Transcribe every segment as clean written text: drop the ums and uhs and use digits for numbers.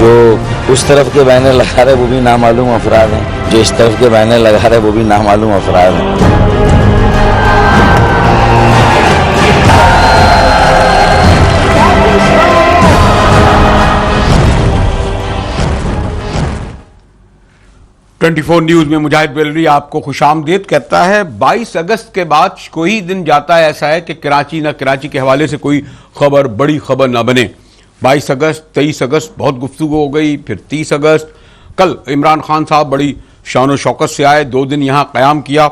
जो उस तरफ के बैनर लगा रहे वो भी नामालूम अफराद हैं, जो इस तरफ के बैनर लगा रहे वो भी नामालूम अफराद हैं। 24 न्यूज में मुजाहिद बेलवी आपको खुशामदीद कहता है। 22 अगस्त के बाद कोई दिन जाता है ऐसा है कि कराची ना कराची के हवाले से कोई खबर, बड़ी खबर ना बने। 22 अगस्त, 23 अगस्त बहुत गुफ्तगू हो गई, फिर 30 अगस्त। कल इमरान खान साहब बड़ी शान और शौकत से आए, 2 दिन यहाँ क़याम किया।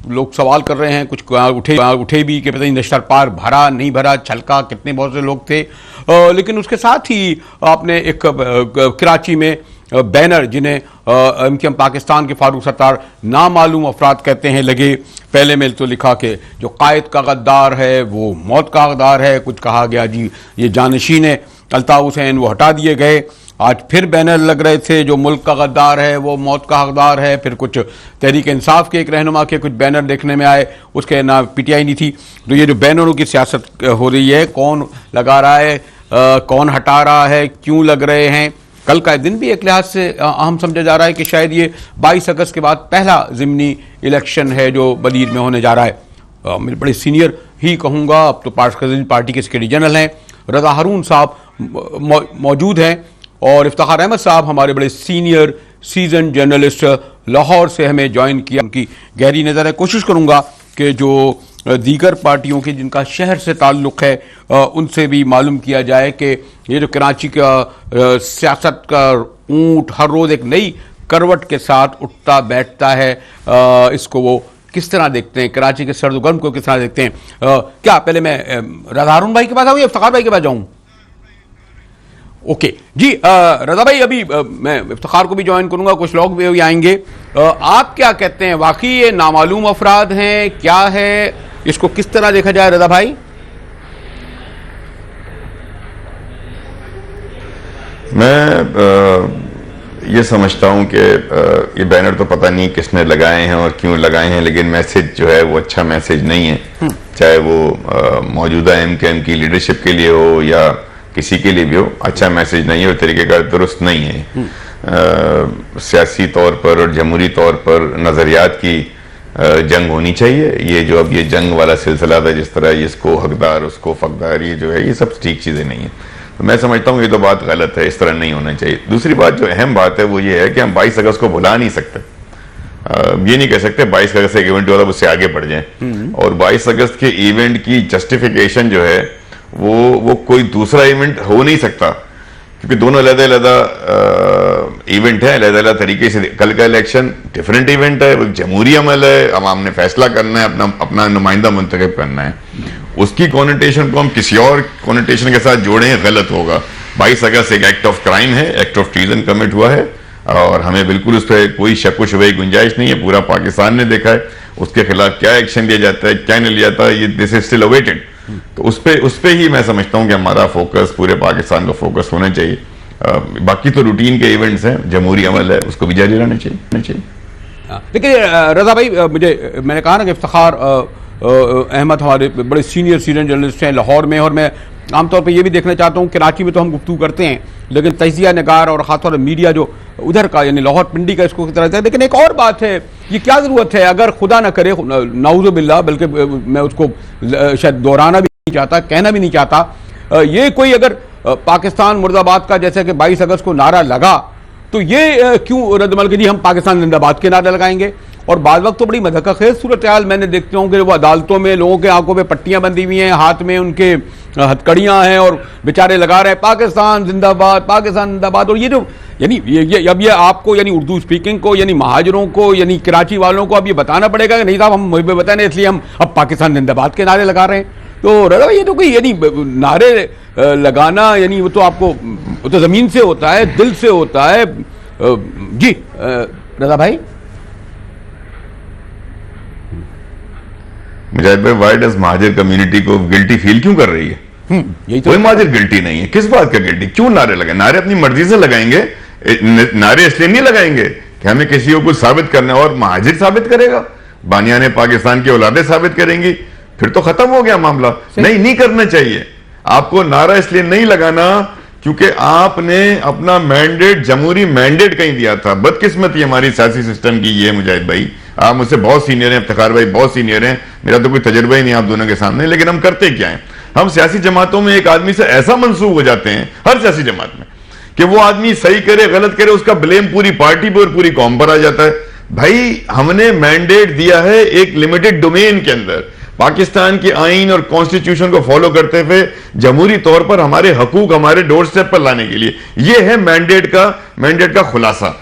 लोग सवाल कर रहे हैं, कुछ उठे भी कि पता नहीं नश्तर पार भरा नहीं भरा, छलका, कितने बहुत से लोग थे। लेकिन उसके साथ ही आपने एक कराची में बैनर जिन्हें एमकेएम पाकिस्तान के फारूक सत्तार नामालूम अफराद कहते हैं लगे। पहले में तो लिखा कि जो कायद का गद्दार है वो मौत का हकदार है। कुछ कहा गया जी ये जानशीन है अल्ताफ हुसैन, वो हटा दिए गए। आज फिर बैनर लग रहे थे, जो मुल्क का गद्दार है वो मौत का हकदार है। फिर कुछ तहरीक इंसाफ के एक रहनुमा के कुछ बैनर देखने में आए, उसके ना पीटीआई नहीं थी। तो ये जो बैनरों की सियासत हो रही है, कौन लगा रहा है, कौन हटा रहा है, क्यों लग रहे हैं। कल का दिन भी एक लिहाज से अहम समझा जा रहा है कि शायद ये 22 अगस्त के बाद पहला ज़िमनी इलेक्शन है जो बदीर में होने जा रहा है। मेरे बड़े सीनियर ही कहूँगा, अब तो पार्टी के सेक्रेटरी जनरल हैं, रज़ा हारून साहब मौजूद हैं, और इफ्तिखार अहमद साहब हमारे बड़े सीनियर सीजन जर्नलिस्ट लाहौर से हमें ज्वाइन किया। उनकी गहरी नज़र है। कोशिश करूँगा कि जो दीगर पार्टियों के जिनका शहर से ताल्लुक़ है उनसे भी मालूम किया जाए कि ये जो कराची का सियासत का ऊँट हर रोज़ एक नई करवट के साथ उठता बैठता है, इसको वो किस तरह देखते हैं, कराची के सर्द गर्म को किस तरह देखते हैं। क्या पहले मैं रज़ा हारून भाई के पास आऊँ या इफ्तिखार भाई के पास जाऊँ? ओके जी, रज़ा भाई अभी मैं इफ्तिखार को भी ज्वाइन करूंगा, कुछ लोग भी आएंगे। आप क्या कहते हैं, वाकई ये नामालूम अफराद हैं, क्या है, इसको किस तरह देखा जाए रज़ा भाई? मैं ये समझता हूं कि ये बैनर तो पता नहीं किसने लगाए हैं और क्यों लगाए हैं, लेकिन मैसेज जो है वो अच्छा मैसेज नहीं है। चाहे वो मौजूदा एमकेएम की लीडरशिप के लिए हो या किसी के लिए भी हो, अच्छा मैसेज नहीं है और तरीके का दुरुस्त नहीं है। सियासी तौर पर और जमहूरी तौर पर नज़रियात की जंग होनी चाहिए। ये जो अब ये जंग वाला सिलसिला था, जिस तरह इसको हकदार उसको फकदार, ये जो है ये सब ठीक चीज़ें नहीं है। तो मैं समझता हूँ ये तो बात गलत है, इस तरह नहीं होना चाहिए। दूसरी बात जो अहम बात है वो ये है कि हम 22 अगस्त को भुला नहीं सकते। ये नहीं कह सकते 22 अगस्त एक इवेंट हुआ था उससे आगे बढ़ जाए, और 22 अगस्त के इवेंट की जस्टिफिकेशन जो है वो कोई दूसरा इवेंट हो नहीं सकता, क्योंकि दोनों अलग-अलग इवेंट है, अलग-अलग तरीके से। कल का इलेक्शन डिफरेंट इवेंट है, वो जमहूरी अमल है, अवाम ने फैसला करना है, अपना नुमाइंदा मुंतखब करना है। उसकी कॉनोटेशन को हम किसी और कॉनोटेशन के साथ जोड़ें, गलत होगा। 22 अगस्त एक एक्ट ऑफ क्राइम है, एक्ट ऑफ ट्रीजन कमिट हुआ है, और हमें बिल्कुल उस पर कोई शक व शुबे की गुंजाइश नहीं है। पूरा पाकिस्तान ने देखा है उसके खिलाफ क्या एक्शन लिया जाता है, क्या नहीं लिया जाता है, ये दिस इज स्टिल अवेटेड। तो उस पे ही मैं समझता हूं कि हमारा फोकस, पूरे पाकिस्तान का फोकस होना चाहिए। बाकी तो रूटीन के इवेंट्स हैं, जमहूरी अमल है, उसको भी जारी रहना चाहिए। देखिए रज़ा भाई, मैंने कहा ना कि इफ्तिखार अहमद हमारे बड़े सीनियर जर्नलिस्ट हैं लाहौर में, और मैं आमतौर पर यह भी देखना चाहता हूँ, कराची में तो हम गुफ्तगू करते हैं, लेकिन तजिया नगार और ख़ासतौर पर मीडिया जो उधर का यानी लाहौर पिंडी का इसको की तरह है। लेकिन एक और बात है, ये क्या ज़रूरत है, अगर खुदा न करे नाउज़ु बिल्लाह, बल्कि मैं उसको शायद दोहराना भी नहीं चाहता, कहना भी नहीं चाहता, ये कोई अगर पाकिस्तान मुर्दाबाद का जैसे कि 22 अगस्त को नारा लगा, तो ये क्यों रद्दमल के जी हम पाकिस्तान जिंदाबाद के नारे लगाएंगे। और बाद वक्त तो बड़ी मज़हक़खेज़ सूरत हाल मैंने देखते हूँ कि वो अदालतों में लोगों के आंखों पे पट्टियाँ बंधी हुई हैं, हाथ में उनके हथकड़ियाँ हैं, और बेचारे लगा रहे हैं पाकिस्तान जिंदाबाद, पाकिस्तान जिंदाबाद। और ये जो यानी अब ये आपको यानी उर्दू स्पीकिंग को, यानी महाजरों को, यानी कराची वालों को अब ये बताना पड़ेगा कि नहीं साहब हम मुझे बताने, इसलिए हम अब पाकिस्तान जिंदाबाद के नारे लगा रहे हैं। तो रज़ा ये तो कोई यानी नारे लगाना, यानी वो तो आपको वो तो ज़मीन से होता है, दिल से होता है। जी रज़ा भाई। मुजाहिद भाई, वाई डज महाजिर कम्युनिटी को गिल्टी फील क्यों कर रही है? यही तो कोई महाजिर गिल्टी नहीं है। किस बात का गिल्टी? क्यों नारे लगाए? नारे अपनी मर्जी से लगाएंगे, नारे इसलिए नहीं लगाएंगे कि हमें किसी को कुछ साबित करना है, और महाजिर साबित करेगा, बानियाने पाकिस्तान की औलादें साबित करेंगी, फिर तो खत्म हो गया मामला। नहीं करना चाहिए। आपको नारा इसलिए नहीं लगाना क्योंकि आपने अपना मैंडेट, जमहूरी मैंडेट कहीं दिया था। बदकिस्मती हमारी सियासी सिस्टम की ये मुजाहिद भाई, आप मुझसे बहुत सीनियर हैं, इफ्तिखार भाई बहुत सीनियर हैं, मेरा तो कोई तजर्बा ही नहीं आप दोनों के सामने, लेकिन हम करते क्या है, हम सियासी जमातों में एक आदमी से ऐसा मंसूब हो जाते हैं, हर सियासी जमात में, कि वो आदमी सही करे गलत करे उसका ब्लेम पूरी पार्टी पर और पूरी कौम पर आ जाता है। भाई हमने मैंडेट दिया है एक लिमिटेड डोमेन के अंदर, पाकिस्तान के आईन और कॉन्स्टिट्यूशन को फॉलो करते हुए जमहूरी तौर पर हमारे हकूक हमारे डोर स्टेप पर लाने के लिए। यह है मैंडेट का खुलासा।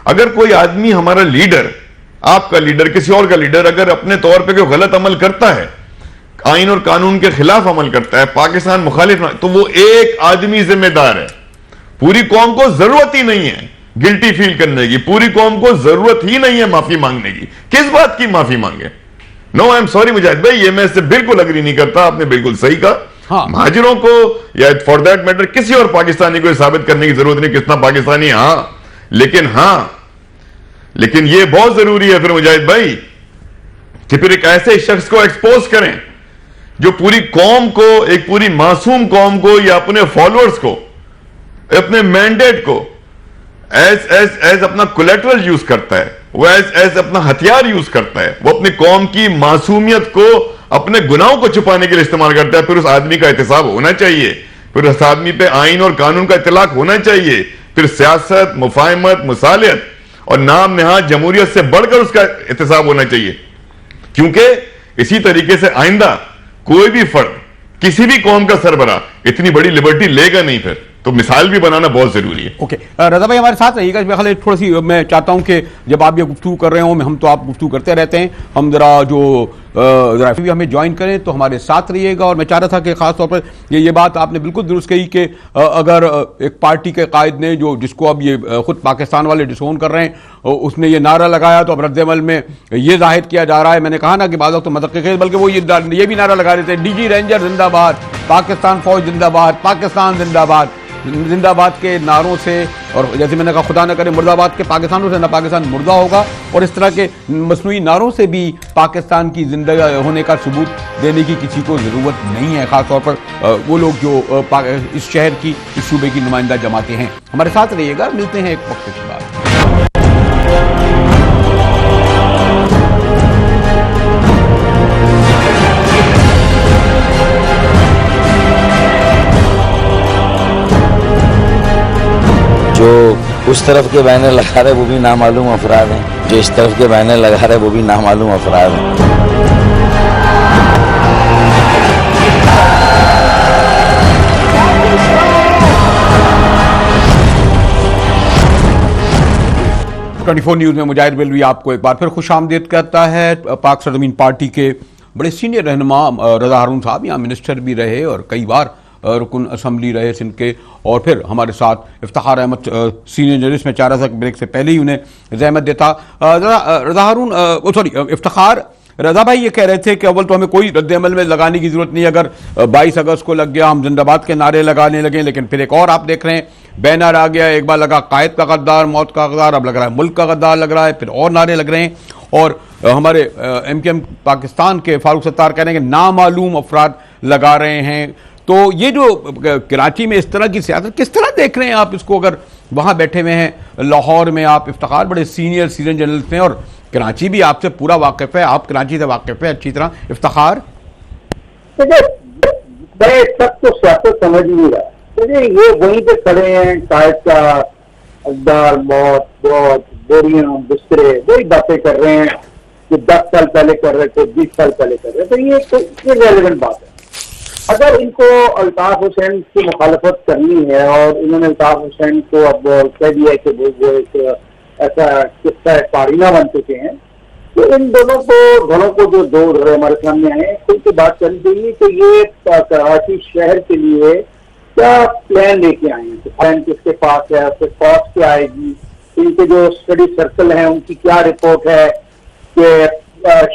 अगर कोई आदमी, हमारा लीडर, आपका लीडर, किसी और का लीडर, अगर अपने तौर पर कोई गलत अमल करता है, आईन और कानून के खिलाफ अमल करता है, पाकिस्तान मुखालिफ, तो वो एक आदमी जिम्मेदार है। पूरी कौम को जरूरत ही नहीं है गिल्टी फील करने की, पूरी कौम को जरूरत ही नहीं है माफी मांगने की। किस बात की माफी मांगे? नो आई एम सॉरी मुजाहिद भाई, ये मैं इससे बिल्कुल अग्री नहीं करता, आपने बिल्कुल सही कहा। हाँ। महाजिरों को या फॉर दैट मैटर किसी और पाकिस्तानी को साबित करने की जरूरत नहीं कितना पाकिस्तानी, लेकिन ये बहुत जरूरी है फिर मुजाहिद भाई कि फिर एक ऐसे शख्स को एक्सपोज करें जो पूरी कौम को, एक पूरी मासूम कौम को या अपने फॉलोअर्स को, अपने मैंडेट को एज अपना कोलेटरल यूज करता है, वो एज अपना हथियार यूज करता है, वो अपनी कौम की मासूमियत को अपने गुनाहों को छुपाने के लिए इस्तेमाल करता है। फिर उस आदमी का एहतसाब होना चाहिए, फिर उस आदमी पे आईन और कानून का इतलाक होना चाहिए, फिर सियासत, मुफाहमत, मुसालियत और नाम नहाद जमहूरियत से बढ़कर उसका एहतसाब होना चाहिए। क्योंकि इसी तरीके से आइंदा कोई भी फर्द, किसी भी कौम का सरबरा इतनी बड़ी लिबर्टी लेगा नहीं, फिर तो मिसाल भी बनाना बहुत जरूरी है। ओके, रजा भाई हमारे साथ रहिएगा। मेरे थोड़ी सी मैं चाहता हूं कि जब आप ये गुफ्तगू कर रहे हो, हम तो आप गुफ्तगू करते रहते हैं, हम जरा भी हमें ज्वाइन करें तो हमारे साथ रहिएगा। और मैं चाह रहा था कि खास तौर पर ये बात आपने बिल्कुल दुरुस्त कही कि अगर एक पार्टी के कायद ने जिसको अब ये खुद पाकिस्तान वाले डिसोन कर रहे हैं, उसने ये नारा लगाया तो अब रद्द-ए-अमल में ये जाहिर किया जा रहा है, मैंने कहा ना कि बाज़ वक्त तो मदद के, बल्कि वो ये भी नारा लगा रहे थे, डीजी रेंजर जिंदाबाद, पाकिस्तान फौज जिंदाबाद, पाकिस्तान जिंदाबाद। जिंदाबाद के नारों से, और जैसे मैंने कहा खुदा न करे मुर्दाबाद के पाकिस्तानों से ना पाकिस्तान मुर्दा होगा, और इस तरह के मसनूई नारों से भी पाकिस्तान की जिंदा होने का सबूत देने की किसी को ज़रूरत नहीं है, ख़ासतौर पर वो लोग जो इस शहर की, इस सूबे की नुमाइंदा जमाते हैं। हमारे साथ रहिएगा, मिलते हैं एक वक्त के बाद। जो उस तरफ के बैनर लगा रहे वो भी नामालूम अफराद हैं, जो इस तरफ के बैनर लगा रहे वो भी नामालूम अफराद हैं। ट्वेंटी4 न्यूज़ में मुजाहिद बेलवी आपको एक बार फिर खुशामदीद कहता है। पाक सरजमीन पार्टी के बड़े सीनियर रहनुमा रजा हारून साहब यहाँ मिनिस्टर भी रहे और कई बार रुकन असम्बली रहे सिंध के, और फिर हमारे साथ इफ्तिखार अहमद सीनियर जर्नलिस्ट, में चाह रहा था ब्रेक से पहले ही उन्हें जहमत देता। रजा हारून, इफ्तिखार, रजा भाई ये कह रहे थे कि अव्वल तो हमें कोई रद्द-ए-अमल में लगाने की जरूरत नहीं, अगर 22 अगस्त को लग गया हम जिंदाबाद के नारे लगाने लगे, लेकिन फिर एक और आप देख रहे हैं बैनर आ गया, एक बार लगा कायद का गद्दार, मौत का गद्दार, अब लग रहा है मुल्क का गद्दार लग रहा है, फिर और नारे लग रहे हैं। और हमारे MKM पाकिस्तान के फारूक सत्तार कह रहे हैं कि नामालूम अफराद लगा रहे हैं। तो ये जो कराची में इस तरह की सियासत किस तरह देख रहे हैं आप इसको? अगर वहाँ बैठे हुए हैं लाहौर में आप, इफ्तिखार बड़े सीनियर जर्नलिस्ट हैं और कराची भी आपसे पूरा वाकिफ है, आप कराची से वाकिफ है अच्छी तरह। इफ्तिखार, मैं सब तो सियासत समझ नहीं रहा, ये वहीं पे खड़े हैं, कायद का अखबार, मौत, बोरियां, बिस्तरे, वही बातें कर रहे हैं कि 10 साल पहले कर रहे थे, 20 साल पहले कर रहे थे। तो ये रेलेवेंट बात है। अगर इनको अल्ताफ हुसैन की मुखालफत करनी है और इन्होंने अल्ताफ हुसैन को अब कह दिया कि वो एक ऐसा किस्सा पारीना बन चुके हैं, तो इन दोनों को जो दो हमारे सामने आए, खुल के बात करनी चाहिए कि ये कराची शहर के लिए क्या प्लान लेके आए हैं, तो प्लान किसके पास है, उसके कॉस्ट क्या आएगी, इनके जो स्टडी सर्कल हैं उनकी क्या रिपोर्ट है कि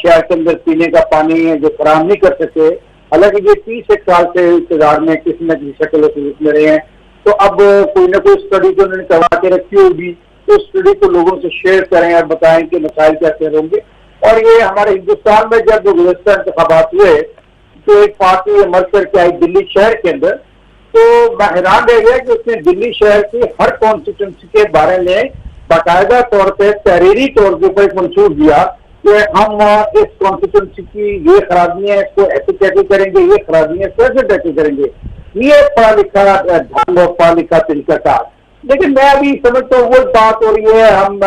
शहर के अंदर पीने का पानी जो फराहम नहीं कर सके। हालांकि ये 30 साल से इंतजार में किसी न किसी शक्ल में रहे हैं, तो अब कोई ना कोई स्टडी जो उन्होंने करवा के रखी होगी, तो स्टडी को लोगों से शेयर करें और बताएं कि मसाइल कैसे होंगे। और ये हमारे हिंदुस्तान में जब गुज़श्ता इंतखाबात हुए तो एक पार्टी अमल करके आई दिल्ली शहर के अंदर, तो मैं हैरान रह गया कि उसने दिल्ली शहर की हर कॉन्स्टिट्यूंसी के बारे में बाकायदा तौर पे तहरीरी तौर के ऊपर एक मंशूर दिया कि हम इस कॉन्स्टिट्यूंसी की ये खराबियां, इसको ऐसे कैसे करेंगे, ये खराबियां कैसे कैसे करेंगे। ये पढ़ा लिखा ढंग और पढ़ा लिखा तरीका था। लेकिन मैं अभी समझता हूँ वो बात हो रही है, हम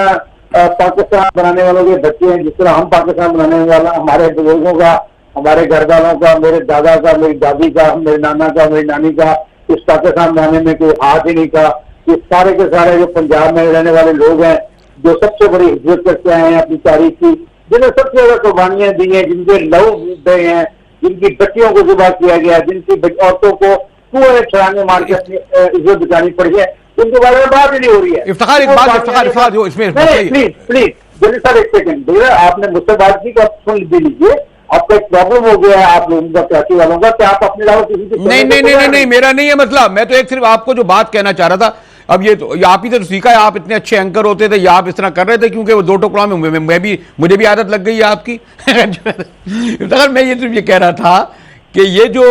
पाकिस्तान बनाने वालों के बच्चे हैं, जिस तरह हम पाकिस्तान बनाने वाला, हमारे बुजुर्गों का, हमारे घर वालों का, मेरे दादा का, मेरी दादी का, मेरे नाना का, मेरी नानी का इस पाकिस्तान बनाने में कोई हाथ ही नहीं था। ये सारे के सारे जो पंजाब में रहने वाले लोग हैं, जो सबसे बड़ी हिज्जत करके आए हैं अपनी तारीख की, जिन्हें सबसे ज्यादा कुर्बानियां दी हैं, जिनके लहू गए हैं, जिनकी बच्चियों को जुबा किया गया, जिनकी औरतों को कुएं छलांगे मार के अपनी इज्जत बचानी पड़ी है, उनके बारे में बात ही नहीं हो रही है। इफ्तिखार एक बात, इफ्तिखार जो इसमें प्लीज सर एक सेकंड, आपने मुझसे बात की तो आप सुन भी लीजिए। आपका एक प्रॉब्लम हो गया है आप लोगों का, कराची वालों का, कि आप अपने अलावा किसी की नहीं, मेरा नहीं है मसला। मैं तो एक सिर्फ आपको जो बात कहना चाह रहा था, अब ये तो आप ही तो सीखा है, आप इतने अच्छे एंकर होते थे या आप इस तरह कर रहे थे, क्योंकि वो दो टुकड़ा में मुझे भी आदत लग गई है आपकी। मैं ये सिर्फ ये कह रहा था कि ये जो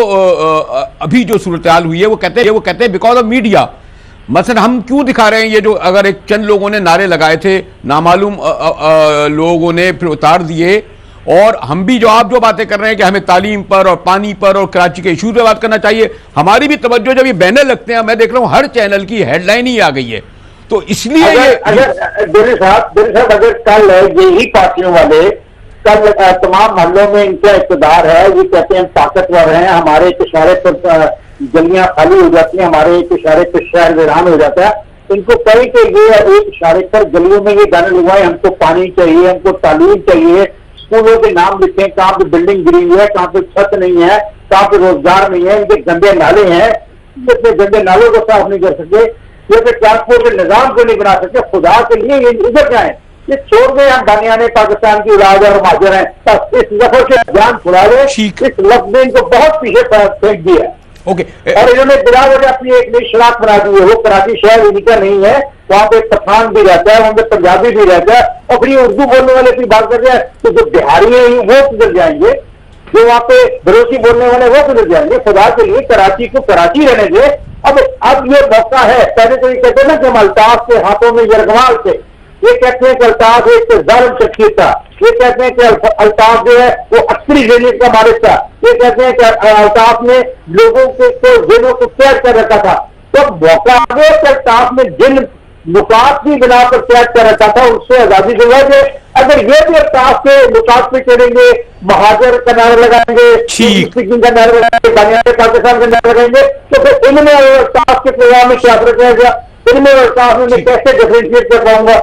अभी जो सूरत-ए-हाल हुई है वो कहते हैं बिकॉज ऑफ मीडिया। मसलन हम क्यों दिखा रहे हैं ये जो, अगर एक चंद लोगों ने नारे लगाए थे, नामालूम लोगों ने फिर उतार दिए, और हम भी जो आप जो बातें कर रहे हैं कि हमें तालीम पर और पानी पर और कराची के इशू पे बात करना चाहिए, हमारी भी तवज्जो जब ये बैनर लगते हैं, मैं देख रहा हूं हर चैनल की हेडलाइन ही आ गई है। तो इसलिए अगर दिल्ली साहब अगर कल यही पार्टियों वाले कल तमाम मोहल्लों में इनका इक़्तिदार है, ये कहते हैं ताकतवर हैं, हमारे एक इशारे पर गलियां खाली हो जाती हैं, हमारे एक इशारे पर शहर वीरान हो जाता है, इनको कहीं कि ये एक इशारे पर गलियों में ये गाने लगवाए, हमको पानी चाहिए, हमको तालीम चाहिए, स्कूलों के नाम लिखें, कहाँ पे बिल्डिंग गिरी हुई है, कहाँ पे छत नहीं है, कहाँ पे रोजगार नहीं है, इनके गंदे नाले हैं, इतने गंदे नालों को साफ नहीं कर सकते, ये ट्रांसपोर्ट के निजाम को नहीं बना सकते। खुदा के लिए ये इधर जाए, ये छोड़ गए हम बानियाने पाकिस्तान की औलाद और महाजर हैं, इस लफ्ज से जान छुड़ा रहे, इस लफ्ज ने इनको बहुत पीछे फेंक दिया। ओके, और इन्होंने बिना वजह अपनी एक नई शनाख्त बना दी है। वो कराची शहर उनका नहीं है, वहां पे पठान भी रहता है, वहां पे पंजाबी भी रहता है, और फिर उर्दू बोलने वाले की बात कर रहे हैं तो जो बिहारी है वो किधर जाएंगे, जो वहां पे बलोची बोलने वाले वो किधर जाएंगे। खुदा के लिए कराची को कराची रहने दे। अब ये मौका है। पहले तो ये कहते हैं ना कि हम अल्ताफ के हाथों में यरगमाल थे, ये कहते हैं कि अल्ताफ एक जालिम शख्सियत था, ये कहते हैं कि अल्ताफ जो है वो अस्करी जेनियत का मालिक था, ये कहते हैं कि अल्ताफ ने लोगों के जेलों को कैद कर रखा था। तो मौका आ गया कि अल्ताफ ने जिन नुकात की बिना पर कैद कर रखा था उससे आजादी दिलवा दे। अगर ये भी अल्ताफ के नुकात पे करेंगे, महाजर का नारा लगाएंगे, स्पीकिंग का नारा लगाएंगे, बानियाने पाकिस्तान का नारा लगाएंगे, तो फिर इनमें अल्ताफ के प्रोग्राम में क्या फर्क रहेगा, इनमें अल्ताफ में कैसे डिफरेंशिएट कर पाऊंगा।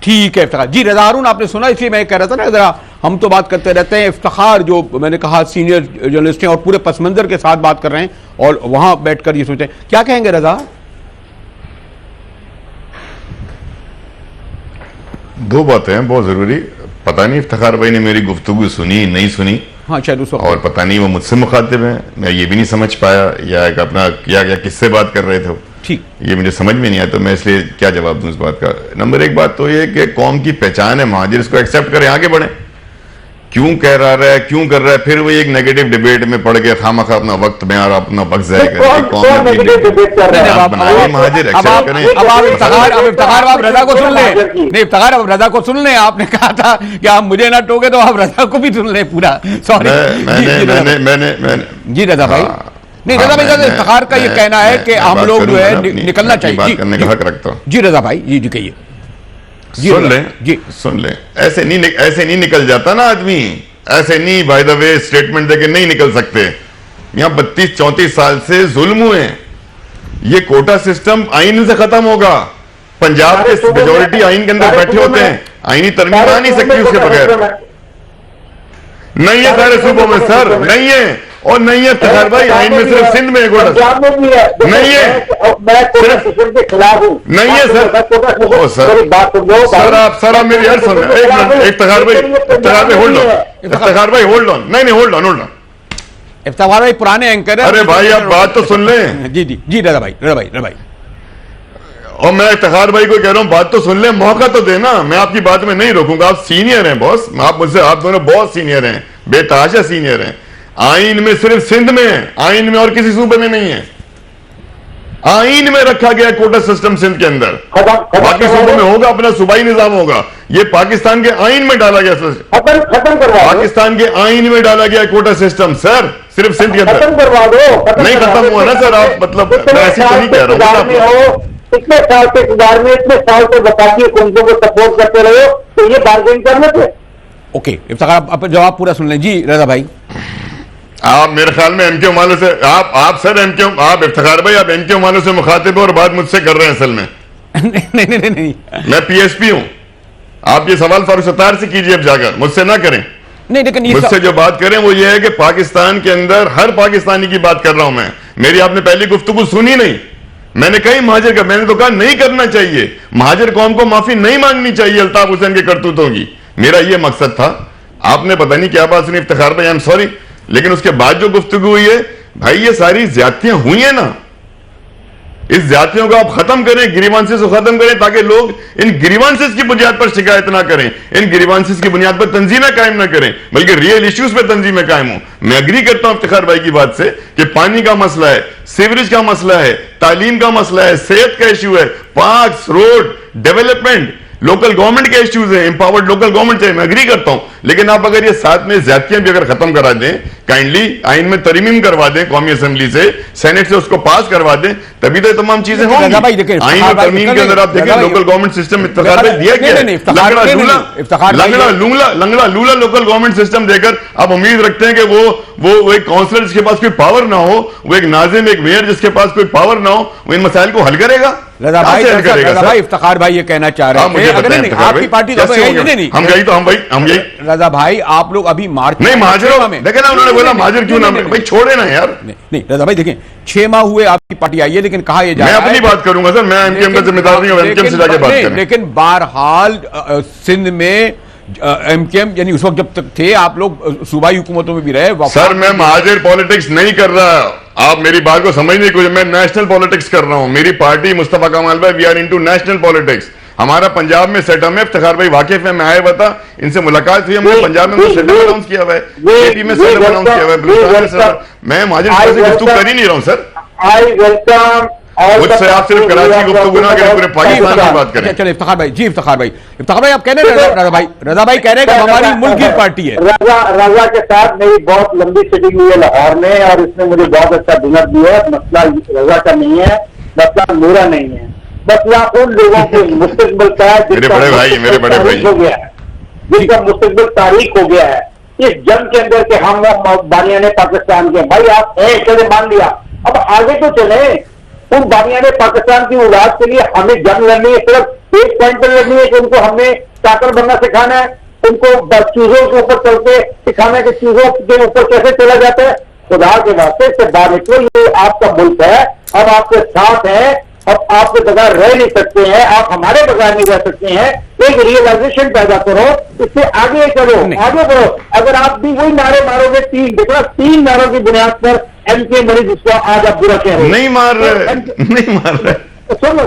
ठीक है इफ्तिखार जी, रज़ा हारून आपने सुना, इसलिए मैं कह रहा था ना, जरा हम तो बात करते रहते हैं। इफ्तिखार जो मैंने कहा सीनियर जर्नलिस्ट हैं और पूरे पस मंजर के साथ बात कर रहे हैं और वहां बैठकर ये सोचते हैं, क्या कहेंगे रज़ा? दो बातें हैं बहुत जरूरी। पता नहीं इफ्तिखार भाई ने मेरी गुफ्तगू सुनी नहीं सुनी, हाँ शायद उस वक्त, और पता नहीं वो मुझसे मुखातिब हैं, मैं ये भी नहीं समझ पाया, या एक अपना क्या किससे बात कर रहे थे, ठीक, ये मुझे समझ में नहीं आया, तो मैं इसलिए क्या जवाब दूं इस बात का। नंबर एक बात तो ये कि कौम की पहचान है महाजिर, इसको एक्सेप्ट करें, आगे बढ़े। क्यों कह रहा है, क्यों कर रहा है, फिर वो एक नेगेटिव डिबेट में पड़ गया खामखा अपना वक्त में और अपना वक्त जाया करें। महाजिर एक्सेप्ट करें। अब आप इफ्तिखार आप रज़ा को सुन लें, नहीं इफ्तिखार अब रज़ा को सुन लें। आपने कहा था कि आप मुझे ना टोके, तो आप रज़ा को भी सुन लें पूरा। सॉरी मैंने जी रज़ा भाई, नहीं रज़ा भाई का इफ्तिखार का ये कहना है कि हम लोग जो है निकलना चाहिए, बात करने का हक रखता हूँ जी रज़ा भाई, जी कहिए। सुन लें, ऐसे नहीं निकल जाता ना आदमी, ऐसे नहीं बाय द वे स्टेटमेंट देके नहीं निकल सकते। यहां 32-34 साल से जुल्म हुए, ये कोटा सिस्टम आइन से खत्म होगा। पंजाब के मेजोरिटी आइन के अंदर बैठे होते हैं, आईनी तरमीम आ नहीं सकती उसके बगैर। नहीं है सारे सूबों में सर, नहीं है, और नहीं है इफ्तिखार भाई, आइन में सिर्फ सिंध में कोटा नहीं है, के खिलाफ हूं, नहीं है सर आप मेरी हर सुन रहे, एक मिनट इफ्तिखार भाई होल्ड ऑन, नहीं होल्ड ऑन। इफ्तिखार भाई पुराने एंकर है, अरे भाई आप बात तो सुन लें। जी रज़ा भाई, और मैं इफ्तिखार भाई को कह रहा हूं बात तो सुन ले, मौका तो देना। मैं आपकी बात में नहीं रोकूंगा, आप सीनियर हैं बॉस, आप दोनों बहुत सीनियर हैं, बेतहाशा सीनियर हैं। आइन में सिर्फ सिंध में है, आइन में और किसी सूबे में नहीं है। आईन में रखा गया कोटा सिस्टम सिंध के अंदर। खत्म बाकी सूबों में होगा, अपना सूबाई निजाम होगा। ये पाकिस्तान के आईन में डाला गया खत्म करवा दो। पाकिस्तान के आईन में डाला गया कोटा सिस्टम सर, सिर्फ सिंध के अंदर खत्म करवा दो। नहीं खत्म हुआ ना सर, आप मतलब मैं ऐसे तो नहीं कह रहा हूँ। इतने साल के इकतदार में, इतने साल से बताइए हुकूमतों को सपोर्ट करते रहे हो, तो ये बार्गेन करने थे। ओके, इफ्तिखार आप जवाब पूरा सुन लें। जी रजा भाई, आप मेरे ख्याल में एमके वालों से आप सर एमके आप इफ्तिखार भाई आप एमके वालों से मुखातिब हो और बात मुझसे कर रहे हैं असल में। नहीं मैं पीएसपी हूं। आप ये सवाल फारूक सत्तार से कीजिए अब जाकर, मुझसे ना करें। नहीं, लेकिन मुझसे जो बात करें वो ये है कि पाकिस्तान के अंदर हर पाकिस्तानी की बात कर रहा हूं मैं। मेरी आपने पहली गुफ्तगू सुनी नहीं। मैंने कहीं महाजिर का मैंने तो कहा नहीं करना चाहिए, महाजिर कौम को माफी नहीं मांगनी चाहिए अल्ताफ हुसैन के करतूतों की। मेरा ये मकसद था। आपने पता नहीं क्या बात सुनी इफ्तिखार भाई, आई एम सॉरी, लेकिन उसके बाद जो गुफ्तगू हुई है भाई, ये सारी ज्यादतियां हुई है ना, इस ज्यादतियों को आप खत्म करें, ग्रीवांसेस को खत्म करें, ताकि लोग इन ग्रीवांसेस की बुनियाद पर शिकायत ना करें, इन ग्रीवांसेस की बुनियाद पर तंजीमें कायम ना करें, बल्कि रियल इश्यूज पर तंजीमें कायम हो। मैं एग्री करता हूं इफ्तिखार भाई की बात से कि पानी का मसला है, सीवरेज का मसला है, तालीम का मसला है, सेहत का इश्यू है, parks, road, development, local government के इश्यूज हैं, एम्पावर्ड लोकल गवर्नमेंट चाहिए, मैं एग्री करता हूं। लेकिन आप अगर ये साथ में ज्यादतियां भी अगर खत्म करा दें, काइंडली आइन में तरमीम करवा दें कौमी असेंबली से, सेनेट से उसको पास करवा दें, तभी तो तमाम चीजें होंगी। आइन में तरमीम के अंदर आप देखें लोकल गवर्नमेंट सिस्टम इफ्तिखार में दिया गया है, लंगड़ा लूला लोकल गवर्नमेंट सिस्टम देकर आप उम्मीद रखते हैं कि वो एक काउंसलर जिसके पास कोई पावर ना हो, वो एक नाजिम, एक मेयर जिसके पास कोई पावर ना हो, वो इन मसाइल को हल करेगा? रजा भाई इफ्तिखार भाई ये कहना चाह रहे हैं आपकी पार्टी नहीं, हम यही रजा भाई आप लोग अभी मार्च नहीं महाजिर में देखे ना, उन्होंने बोला महाजिर क्यों ना, भाई छोड़े ना यार। नहीं रजा भाई देखें 6 माह हुए आपकी पार्टी आई है, लेकिन कहा यह जा रहा है, मैं अपनी बात करूंगा सर, मैं एमकेएम का जिम्मेदार नहीं हूं, एमकेएम से जाके बात करें। लेकिन बहरहाल सिंध में एमकेएम यानी उस वक्त जब तक थे आप लोग सूबाई हुकूमतों में भी रहे। सर मैं महाजिर पॉलिटिक्स नहीं कर रहा, आप मेरी बात को समझ नहीं, कुछ मैं नेशनल पॉलिटिक्स कर रहा हूं। मेरी पार्टी मुस्तफा कमाल भाई we are into national politics. हमारा पंजाब में सेटअप है, इफ्तिखार भाई वाकिफ है, मैं आया हुआ था, इनसे मुलाकात हुई, हमने पंजाब में सेटअप अनाउंस किया हुआ है, एपी में सेटअप अनाउंस किया हुआ है, बलूचिस्तान में सेटअप। मैं महाजिर से गुफ्तगू कर ही नहीं रहा हूं सर। आई वेलकम मुझसे आप सिर्फ कराची गुफ्तगू ना करें, पूरे पाकिस्तान की बात करें। चलो इफ्तिखार भाई, जी इफ्तिखार भाई आप कह रहे हैं, रजा भाई कह रहे हैं कि हमारी मुल्क की पार्टी है। रजा के साथ मेरी बहुत लंबी सिटिंग हुई है लाहौर में, और इसने मुझे बहुत अच्छा डिनर दिया है। मसला रजा का नहीं है, मसला मेरा नहीं है, मसला उन लोगों के मुस्तकबिल का है मेरे बड़े भाई हो गया है, जिसका मुस्तकबिल तारीख हो गया है इस जंग के अंदर के हम बानियाने पाकिस्तान के। भाई आप एक मान लिया, अब आगे तो चले। उन बानियाने पाकिस्तान की औलाद के लिए हमें जंग लड़नी है, सिर्फ एक पॉइंट पर लड़नी है कि उनको हमने ताकत बनना सिखाना है, उनको चूजों के ऊपर चल के सिखाना है कि चूजों के ऊपर कैसे चला जाता है। खुदा के वास्ते से बाहर निकलो, ये आपका मुल्क है, हम आपके साथ हैं, अब आपके बगैर रह नहीं सकते हैं, आप हमारे बगैर नहीं रह सकते हैं। एक रियलाइजेशन पैदा करो, इससे आगे करो, आगे बढ़ो। अगर आप भी वही नारे मारोगे, तीन नारों की बुनियाद पर एमके मरीज जिसको आज आप बुरा कह रहे हैं, नहीं मार रहे सुनो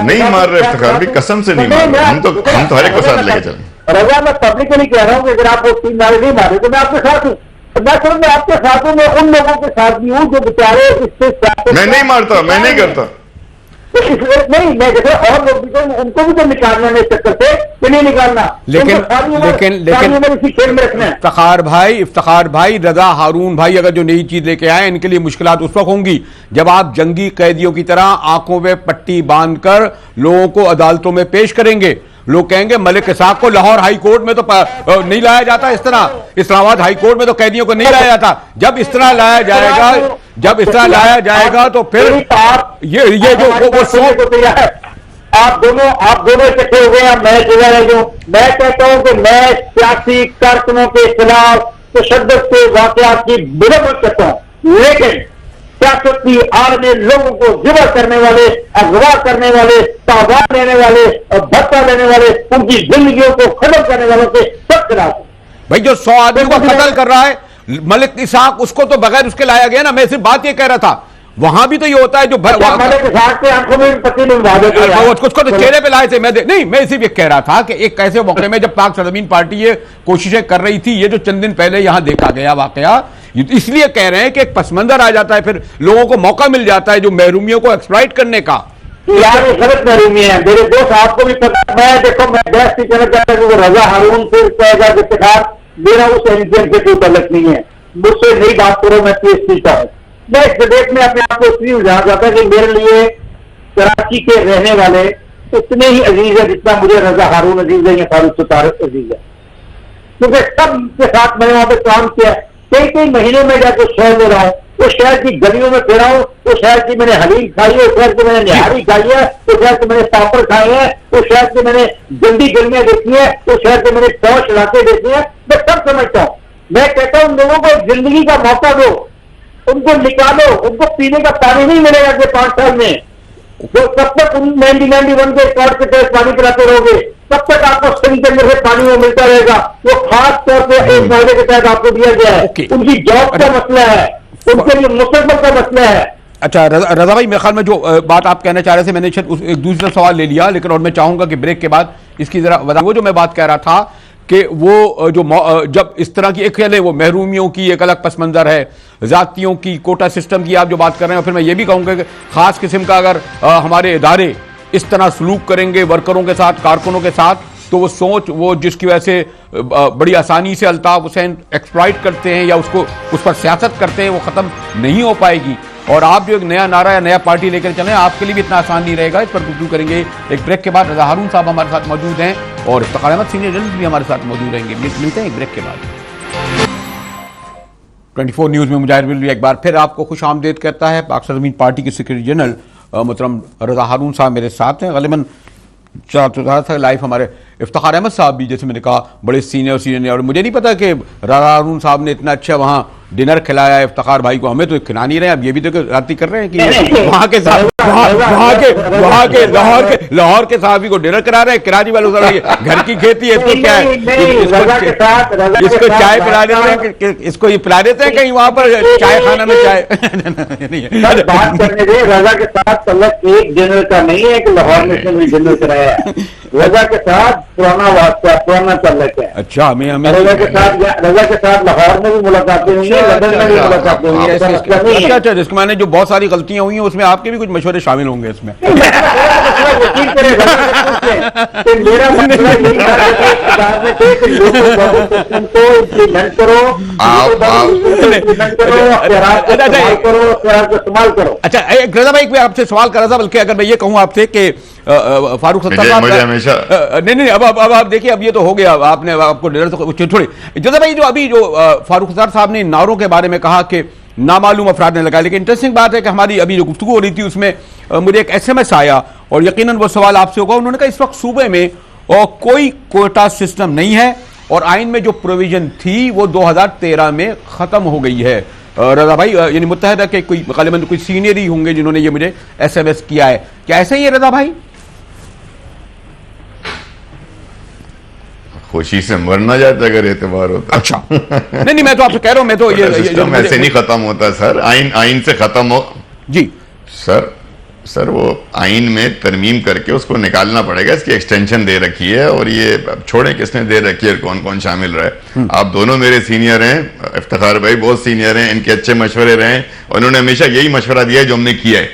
नहीं मार रहे इफ्तिखार भी, कसम से नहीं मार रहे, हम तो हर एक को साथ लेके चलें। रजा मैं पब्लिकली कह रहा हूँ कि अगर आप वो 3 नारे नहीं मारे तो मैं आपके साथ हूँ। मैं समझ में आपके साथ हूँ, मैं उन लोगों के साथ भी हूँ जो बेचारे इससे मैं नहीं मारता, मैं नहीं करता, नहीं मैं जैसे और लोग भी तो उनको भी तो निकालना है चक्कर से, कि नहीं निकालना, लेकिन इसी खेल में रखना है। इफ्तिखार भाई रजा हारून भाई अगर जो नई चीज लेके आए, इनके लिए मुश्किलात उस वक्त होंगी जब आप जंगी कैदियों की तरह आंखों में पट्टी बांधकर लोगों को अदालतों में पेश करेंगे। लोग कहेंगे मलिक इसाक को लाहौर हाई कोर्ट में तो नहीं लाया जाता, इस तरह इस्लामाबाद हाई कोर्ट में तो कैदियों को नहीं लाया जाता। जब इस तरह लाया जाएगा तो फिर ये जो वो सोच आप दोनों इकट्ठे हो गए, मैं जगह रह जाऊं। मैं कहता हूं कि मैं सियासी कारकुनों के खिलाफ तशद्दुद के वाकयात की मरम्मत करता हूं, लेकिन सियासत की आड़ में लोगों को जिबा करने वाले, अगवा करने वाले, तावान लेने वाले और भत्ता देने वाले, उनकी जिंदगियों को खत्म करने वालों के सब खिलाफ। भाई जो 100 आदमी को कत्ल कर रहा है मलिक इसाक, उसको तो बगैर उसके लाया गया ना। मैं सिर्फ बात ये कह रहा था, वहां भी तो ये होता है जो मलिक इसाक के आंखों में पत्ती निभा देते हैं, उसको तो चेहरे पे लाए थे। मैं सिर्फ ये कह रहा था कि एक ऐसे मौके में जब पाक सरजमीन पार्टी ये कोशिशें कर रही थी, ये जो चंद दिन पहले यहां देखा गया वाकया, इसलिए कह रहे हैं कि एक पसमंजर आ जाता है, फिर लोगों को मौका मिल जाता है जो महरूमियों को एक्सप्लॉइट करने का। यार ये गलत महरूमी है मेरे दोस्त, आपको भी पता। मैं देखो, मैं गैस की कहना चाहता हूँ, रजा हारून फिर कहेगा इफ्तिखार, मेरा उस एनजीएम से कोई तल्लुक नहीं है, मुझसे नहीं बात करो, मैं पीएचडी का हूँ। मैं इस डिबेट में अपने आप को इसलिए उलझाना चाहता हूँ कि मेरे लिए कराची के रहने वाले उतने ही अजीज है जितना मुझे रजा हारून अजीज है या फारूक सत्तार अजीज है, क्योंकि सबके साथ मैंने वहां पर काम किया। कई कई महीनों में जाकर शहर में रहा हूँ, उस शहर की गलियों में फिरा हूँ, उस शहर की मैंने हलीम खाई है, उस शहर की मैंने निहारी खाई है, उस शहर के मैंने पापड़ खाए हैं, उस शहर के मैंने गंदी गलियां देखी है, उस शहर के मैंने पौष इलाके देखे हैं। मैं सब समझता हूँ। मैं कहता हूँ लोगों को जिंदगी का मौका दो, उनको निकालो, उनको पीने का पानी नहीं मिलेगा अगले 5 साल में। जो कब तक 1991 के रिकॉर्ड के तहत पानी पिलाते रहोगे, तब तक आपको स्ट्रिंग के अंदर से पानी वो मिलता रहेगा। वो खास तौर पर एक महीने के तहत आपको दिया गया है। उनकी जॉब का मसला है, उनके लिए मुस्तकबिल का मसला है। अच्छा रजा भाई, मेरे ख्याल में जो बात आप कहना चाह रहे थे, मैंने शायद एक दूसरा सवाल ले लिया, लेकिन और मैं चाहूंगा कि ब्रेक के बाद इसकी जरा वो जो मैं बात कह रहा था कि वो जो जब इस तरह की एक वो महरूमियों की एक अलग पस मंजर है, जातियों की, कोटा सिस्टम की आप जो बात कर रहे हैं, फिर मैं ये भी कहूँगा कि खास किस्म का अगर हमारे इदारे इस तरह सलूक करेंगे वर्करों के साथ, कारकुनों के साथ, तो वो सोच वो जिसकी वजह से बड़ी आसानी से अल्ताफ हुसैन एक्सप्लॉइट करते हैं या उसको उस पर सियासत करते हैं, वो ख़त्म नहीं हो पाएगी। और आप जो एक नया नारा या नया पार्टी लेकर चलें, आपके लिए भी इतना आसान नहीं रहेगा। इस पर गुफ्तगू करेंगे एक ब्रेक के बाद। रजा हारून साहब हमारे साथ मौजूद हैं और इफ्तिखार अहमद सीनियर जर्नलिस्ट भी हमारे साथ मौजूद रहेंगे। मिलते हैं एक ब्रेक के बाद। 24 न्यूज़ में मुजाहिर बिल्ली एक बार फिर आपको खुश आमदेद कहता है। पाक ज़मीन पार्टी के सेक्रेटरी जनरल मोहतरम रजा हारून साहब मेरे साथ हैं। गलीबन लाइव हमारे इफ्तिखार अहमद साहब भी, जैसे मैंने कहा, बड़े सीनियर और मुझे नहीं पता कि रजा हारून साहब ने इतना अच्छा वहाँ डिनर खिलाया इफ्तिखार भाई को। हमें तो खिला नहीं रहे, अब ये भी तो राती कर रहे हैं कि वहाँ के साथ लाहौर के साहबी को डिनर करा रहे हैं। कराची वालों घर की खेती है, इसको क्या है, इसको चाय पिला देते हैं, इसको ये पिला देते हैं कहीं वहाँ पर चाय खाना में चाय नहीं है। बात करने दे, रजा के साथ तल्लुक एक डिनर का नहीं है कि लाहौर में से डिनर कराया। रजा के साथ पुराना वास्ता, पुराना तल्लुक है। अच्छा, हमें रजा के साथ लाहौर में भी मुलाकातें हुई हैं, लंदन में भी मुलाकातें हुई हैं। अच्छा, जिसके माने जो बहुत सारी गलतियां हुई हैं उसमें आपके भी कुछ मशवरे शामिल होंगे इसमें। मेरा मसला यही करो। अच्छा रजा भाई, मैं आपसे सवाल कर रहा था, बल्कि अगर मैं ये कहूँ आपसे कि फारूक सत्तार साहब नहीं अब आप देखिए, अब ये तो हो गया, आपने आपको डिनर तो छोड़े। जजा भाई, जो अभी जो फारूक सत्तार साहब ने नारों के बारे में कहा कि नामालूम अफराद ने लगाया, लेकिन इंटरेस्टिंग बात है कि हमारी अभी जो गुफ्तगू हो रही थी उसमें मुझे एक SMS आया और यकीनन वो सवाल आपसे होगा। उन्होंने कहा इस वक्त सूबे में कोई कोटा सिस्टम नहीं है और आइन में जो प्रोविजन थी वो 2013 में खत्म हो गई है। रजा भाई, यानी मुत्तहदा के कोई गालिबन कोई सीनियर ही होंगे जिन्होंने ये मुझे SMS किया है, क्या ऐसा ही है रजा भाई? खुशी से मरना जाता अगर एतबार होता। अच्छा नहीं, मैं तो आपसे कह रहा हूं, मैं तो ये ऐसे नहीं खत्म होता सर, आइन से खत्म हो जी सर वो आइन में तरमीम करके उसको निकालना पड़ेगा। इसकी एक्सटेंशन दे रखी है और ये अब छोड़ें किसने दे रखी है, कौन कौन शामिल रहे। आप दोनों मेरे सीनियर हैं, इफ्तिखार भाई बहुत सीनियर हैं, इनके अच्छे मशवरे रहे और उन्होंने हमेशा यही मशवरा दिया है जो हमने किया है।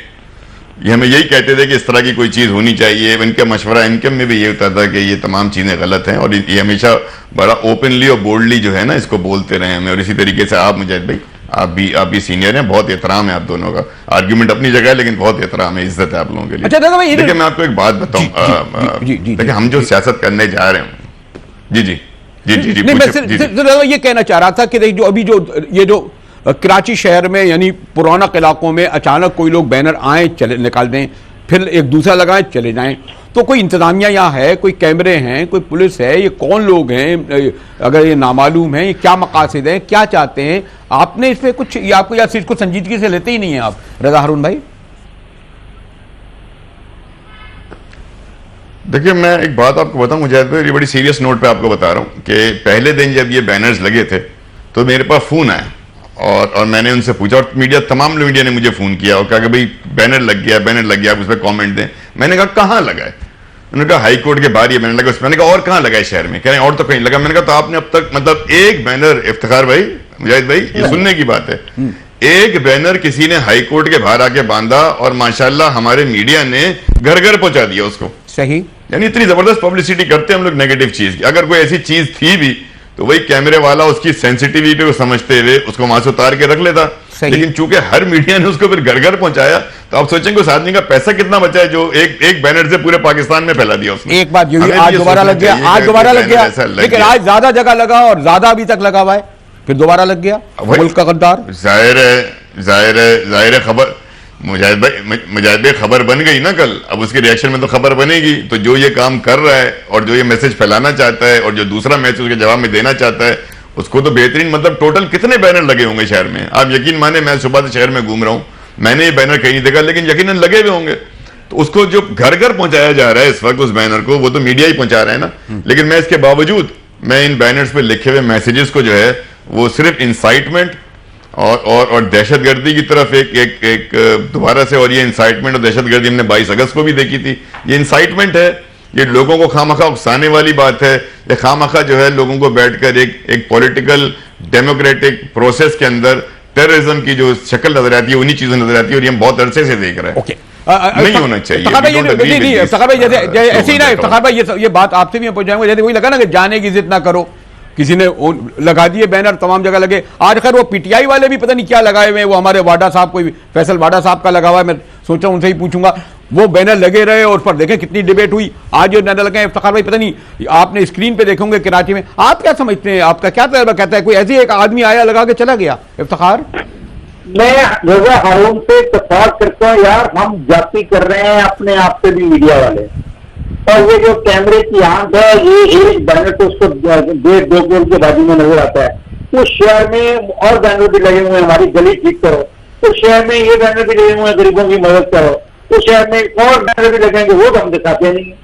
ये हमें यही कहते थे कि इस तरह की कोई चीज़ होनी चाहिए। इनका मशवरा, इनके में भी ये होता था कि ये तमाम चीज़ें गलत हैं और ये हमेशा बड़ा ओपनली और बोल्डली जो है ना इसको बोलते रहे हमें। और इसी तरीके से आप मुजाहिद भाई, आप भी सीनियर हैं, बहुत एहतराम है आप दोनों का। आर्ग्यूमेंट अपनी जगह है लेकिन बहुत एहतराम है, इज्जत है आप लोगों के लिए। अच्छा भाई, देखिए मैं आपको एक बात बताऊं, देखिए हम जो सियासत करने जा रहे हैं, जी मैं ये कहना चाह रहा था कि जो अभी जो ये जो कराची शहर में यानी पुराना इलाकों में अचानक कोई लोग बैनर आए चले निकाल दें, फिर एक दूसरा लगाएं चले जाएं, तो कोई इंतजामिया यहाँ है, कोई कैमरे हैं, कोई पुलिस है, ये कौन लोग हैं, अगर ये नामालूम है, ये क्या मकासद हैं, क्या चाहते हैं? आपने इस पर कुछ, ये आपको या सिर्फ को संजीदगी से लेते ही नहीं है आप रजा हारून भाई? देखिए मैं एक बात आपको बताऊं मुजाहिद भाई, ये बड़ी सीरियस नोट पे आपको बता रहा हूं कि पहले दिन जब ये बैनर्स लगे थे तो मेरे पास फोन आया और मैंने उनसे पूछा, और तमाम मीडिया ने मुझे फोन किया और कहा कि भाई बैनर लग गया, आप उस पर कॉमेंट दें। मैंने कहा कहाँ लगा है? उन्होंने कहा हाई कोर्ट के बाहर ये बैनर लगा। मैंने कहा और कहाँ लगा है शहर में? कह रहे हैं और तो कहीं लगा। मैंने कहा तो आपने अब तक मतलब एक बैनर, इफ्तिखार भाई मुजाहिद भाई, ये सुनने की बात है। एक बैनर किसी ने हाई कोर्ट के बाहर आके बांधा और माशाल्लाह हमारे मीडिया ने घर घर पहुंचा दिया उसको। सही, यानी इतनी जबरदस्त पब्लिसिटी करते हैं हम लोग नेगेटिव चीज की। अगर कोई ऐसी चीज थी भी तो वही कैमरे वाला उसकी सेंसिटिविटी को समझते हुए उसको वहां से उतार के रख लेता। लेकिन चूंकि हर मीडिया ने उसको फिर घर घर पहुंचाया, तो आप सोचेंगे उस आदमी का पैसा कितना बचा है जो एक बैनर से पूरे पाकिस्तान में फैला दिया उसने। एक बात ये आज दोबारा लग गया, आज दोबारा लग गया, लेकिन आज ज्यादा जगह लगा और ज्यादा अभी तक लगा हुआ है, फिर दोबारा लग गया मुल्क का गद्दार। जाहिर है खबर, मुजाहिद भाई खबर बन गई ना कल, अब उसके रिएक्शन में तो खबर बनेगी। तो जो ये काम कर रहा है और जो ये मैसेज फैलाना चाहता है और जो दूसरा मैसेज उसके जवाब में देना चाहता है, उसको तो बेहतरीन, मतलब टोटल कितने बैनर लगे होंगे शहर में, आप यकीन माने मैं सुबह से शहर में घूम रहा हूं, मैंने ये बैनर कहीं नहीं देखा, लेकिन यकीनन लगे हुए होंगे। तो उसको जो घर घर पहुंचाया जा रहा है इस वक्त उस बैनर को, वो तो मीडिया ही पहुंचा रहा है ना। लेकिन मैं इसके बावजूद मैं इन बैनर्स पे लिखे हुए मैसेजेस को जो है वो सिर्फ इंसाइटमेंट और दहशतगर्दी की तरफ एक दोबारा से, और ये इंसाइटमेंट और दहशतगर्दी हमने 22 अगस्त को भी देखी थी, ये इंसाइटमेंट है, ये लोगों को खामखा उकसाने वाली बात है, ये खामखा जो है लोगों को बैठकर एक पॉलिटिकल डेमोक्रेटिक प्रोसेस के अंदर टेररिज्म की जो शक्ल नजर आती है उन्हीं चीजें नजर आती है, और ये हम बहुत अरसे से देख रहे हैं। ओके, नहीं होना चाहिए। इफ्तिखार भाई जैसे ऐसे ही ना, इफ्तिखार भाई ये बात आपसे भी पहुंच जाएंगे, जैसे वही लगा ना कि जाने की जिद ना करो, किसी ने लगा दिए बैनर, तमाम जगह लगे। आज खैर वो पीटीआई वाले भी पता नहीं क्या लगाए हुए हैं, वो हमारे वाडा साहब, कोई फैसल वाडा साहब का लगा हुआ है, मैं सोच रहा हूं उनसे ही पूछूंगा। वो बैनर लगे रहे और उस पर देखें कितनी डिबेट हुई। आज जो बैनर लगे, इफ्तिखार भाई पता नहीं आपने स्क्रीन पे देखेंगे कराची में, आप क्या समझते हैं, आपका क्या तजर्बा कहता है? कोई ऐसे एक आदमी आया लगा के चला गया? इफ्तिखार, मैं रजा हारून से इत्तेफाक करता हूँ यार, हम जाति कर रहे हैं अपने आप से भी मीडिया वाले, और ये जो कैमरे की आंख है, ये एक बैनर तो उसको 1.5-2 करोड़ के बाजू में नजर आता है। उस शहर में और बैनर भी लगे हुए हैं, हमारी गली ठीक करो। उस शहर में ये बैनर भी लगे हुए हैं, गरीबों की मदद करो। उस शहर में और बैनर भी लगेंगे, वो तो हम दिखाते नहीं है।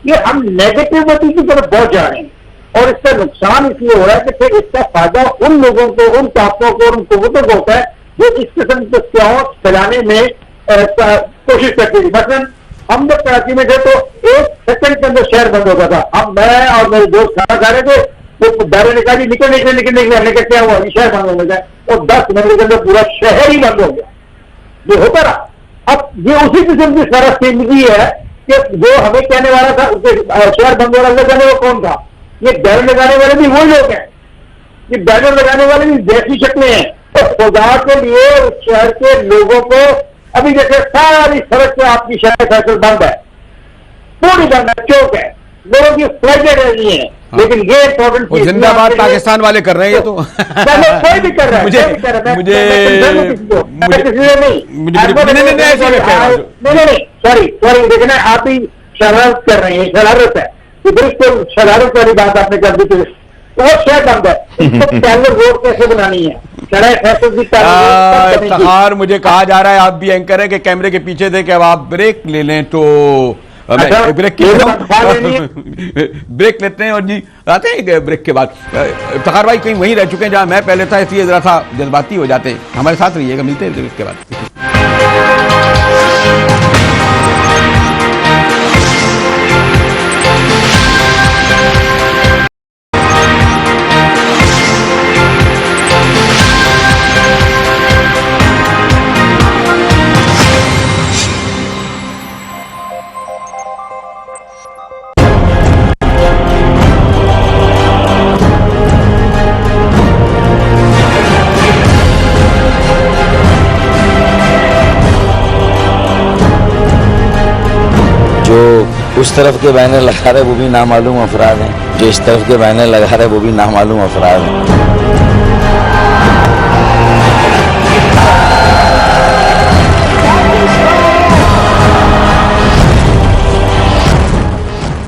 ये हम नेगेटिविटी की तरफ बहुत जा रहे हैं, और इसका नुकसान इसलिए हो रहा है कि फिर इसका फायदा उन लोगों को, उन ताकतों को, उन कुव्वतों को होता है जो इस किस्म के त्याग फैलाने में कोशिश करती थी। मतलब हम जब कराची में थे तो 1 सेकंड के अंदर शहर बंद होता था। अब मैं और मेरे दोस्त खाना खा रहे थे, तो दायरे निकाली, निकलने क्या हुआ, शहर बंद हो गया, और 10 मिनट के अंदर पूरा शहर ही बंद हो गया। ये होता रहा। अब ये उसी किस्म की शरारतगी है कि जो हमें कहने वाला था शहर बंद हो रहा था, वो कौन था? ये बैनर लगाने वाले भी वही लोग हैं, ये बैनर लगाने वाले भी जैसी शक्लें हैं। तो खुदा के लिए उस शहर के लोगों को, अभी जैसे सारी सड़क पे आपकी शहर फैसल बंद है, पूरी बंद है, चौक है, लोगों की फ्लाइटें रही हैं, लेकिन ये इंपॉर्टेंट जिंदाबाद पाकिस्तान वाले कर रहे हैं। ये तो कोई भी कर रहा है, नहीं, सॉरी, देखिए ना, आप ही शरारत कर रहे हैं, शरारत है, बिल्कुल शरारत वाली बात आपने कर दी। तो वो शहर बंद है, इसको पहले रोड कैसे बनानी है? इफ्तिखार, मुझे कहा जा रहा है, आप भी एंकर है, कि कैमरे के पीछे थे कि अब आप ब्रेक ले लें, तो ब्रेक लेते हैं और जी आते हैं ब्रेक के बाद। इफ्तिखार भाई कहीं वहीं रह चुके हैं जहां मैं पहले था, इसलिए जरा सा जज्बाती हो जाते हैं। हमारे साथ रहिएगा, मिलते हैं ब्रेक के बाद। उस तरफ के बैनर लगा रहे वो भी नामालूम अफराद हैं, जो इस तरफ के बैनर लगा रहे वो भी नामालूम अफराद हैं।